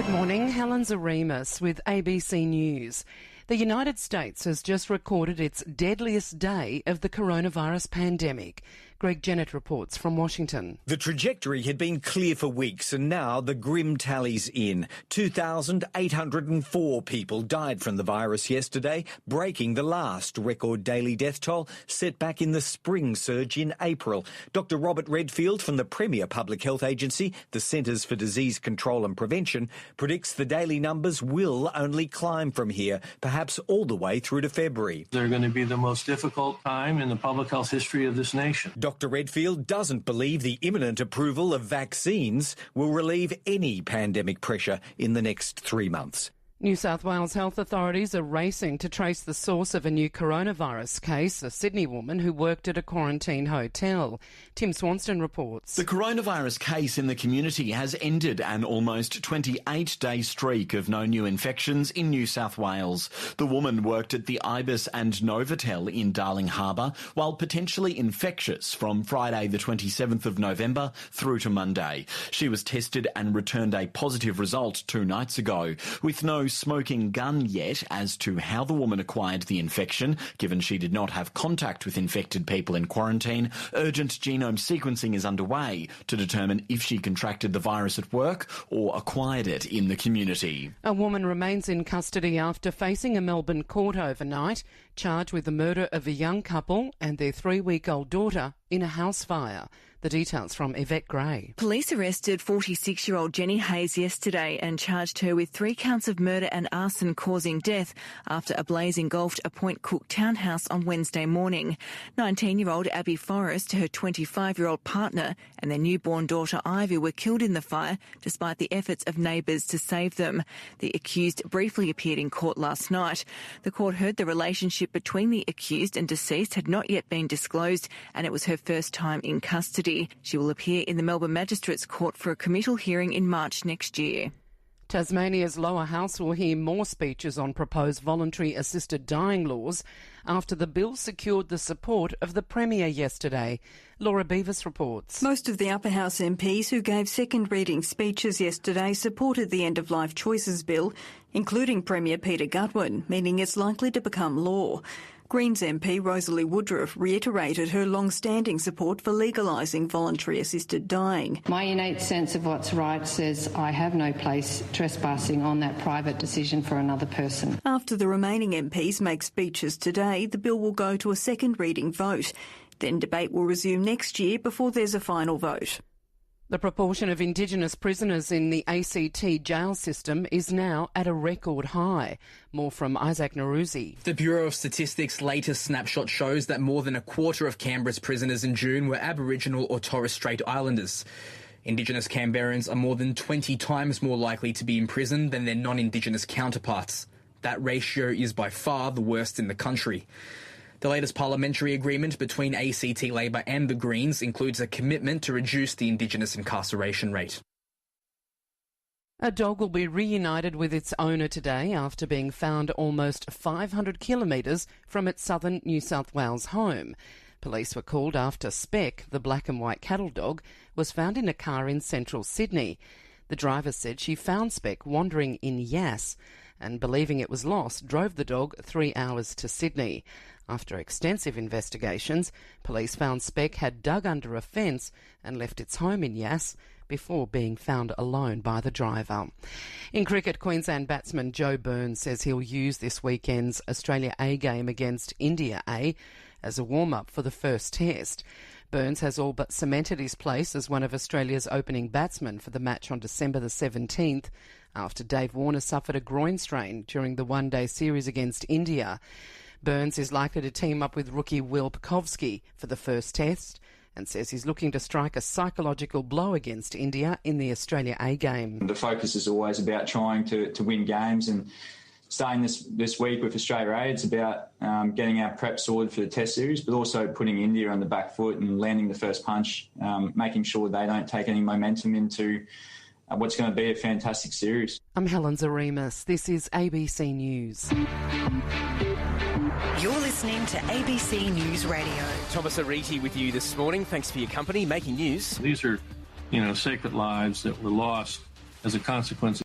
Good morning, Helen Zaremis with ABC News. The United States has just recorded its deadliest day of the coronavirus pandemic. Greg Jennett reports from Washington. The trajectory had been clear for weeks and now the grim tally's in. 2,804 people died from the virus yesterday, breaking the last record daily death toll set back in the spring surge in April. Dr. Robert Redfield from the premier public health agency, the Centres for Disease Control and Prevention, predicts the daily numbers will only climb from here, perhaps all the way through to February. They're going to be the most difficult time in the public health history of this nation. Dr. Redfield doesn't believe the imminent approval of vaccines will relieve any pandemic pressure in the next 3 months. New South Wales health authorities are racing to trace the source of a new coronavirus case, a Sydney woman who worked at a quarantine hotel. Tim Swanston reports. The coronavirus case in the community has ended an almost 28-day streak of no new infections in New South Wales. The woman worked at the Ibis and Novotel in Darling Harbour, while potentially infectious from Friday the 27th of November through to Monday. She was tested and returned a positive result 2 nights ago, with no smoking gun yet as to how the woman acquired the infection. Given she did not have contact with infected people in quarantine, urgent genome sequencing is underway to determine if she contracted the virus at work or acquired it in the community. A woman remains in custody after facing a Melbourne court overnight, charged with the murder of a young couple and their 3-week-old daughter in a house fire. The details from Yvette Gray. Police arrested 46-year-old Jenny Hayes yesterday and charged her with 3 counts of murder and arson causing death after a blaze engulfed a Point Cook townhouse on Wednesday morning. 19-year-old Abby Forrest, her 25-year-old partner and their newborn daughter Ivy were killed in the fire despite the efforts of neighbours to save them. The accused briefly appeared in court last night. The court heard the relationship between the accused and deceased had not yet been disclosed, and it was her first time in custody. She will appear in the Melbourne Magistrates Court for a committal hearing in March next year. Tasmania's lower house will hear more speeches on proposed voluntary assisted dying laws after the bill secured the support of the Premier yesterday. Laura Beavis reports. Most of the upper house MPs who gave second reading speeches yesterday supported the end-of-life choices bill, including Premier Peter Gutwein, meaning it's likely to become law. Greens MP Rosalie Woodruff reiterated her long-standing support for legalising voluntary assisted dying. My innate sense of what's right says I have no place trespassing on that private decision for another person. After the remaining MPs make speeches today, the bill will go to a second reading vote. Then debate will resume next year before there's a final vote. The proportion of Indigenous prisoners in the ACT jail system is now at a record high. More from Isaac Naruzi. The Bureau of Statistics' latest snapshot shows that more than a quarter of Canberra's prisoners in June were Aboriginal or Torres Strait Islanders. Indigenous Canberrans are more than 20 times more likely to be imprisoned than their non-Indigenous counterparts. That ratio is by far the worst in the country. The latest parliamentary agreement between ACT Labor and the Greens includes a commitment to reduce the Indigenous incarceration rate. A dog will be reunited with its owner today after being found almost 500 kilometres from its southern New South Wales home. Police were called after Speck, the black and white cattle dog, was found in a car in central Sydney. The driver said she found Speck wandering in Yass and, believing it was lost, drove the dog 3 hours to Sydney. After extensive investigations, police found Speck had dug under a fence and left its home in Yass before being found alone by the driver. In cricket, Queensland batsman Joe Burns says he'll use this weekend's Australia A game against India A as a warm-up for the first test. Burns has all but cemented his place as one of Australia's opening batsmen for the match on December the 17th after Dave Warner suffered a groin strain during the one-day series against India. Burns is likely to team up with rookie Will Pucovski for the first test and says he's looking to strike a psychological blow against India in the Australia A game. The focus is always about trying to win games, and starting this week with Australia A, it's about getting our prep sorted for the test series, but also putting India on the back foot and landing the first punch, making sure they don't take any momentum into what's going to be a fantastic series. I'm Helen Zaremis. This is ABC News. You're listening to ABC News Radio. Thomas Ariti with you this morning. Thanks for your company. Making news. These are, sacred lives that were lost as a consequence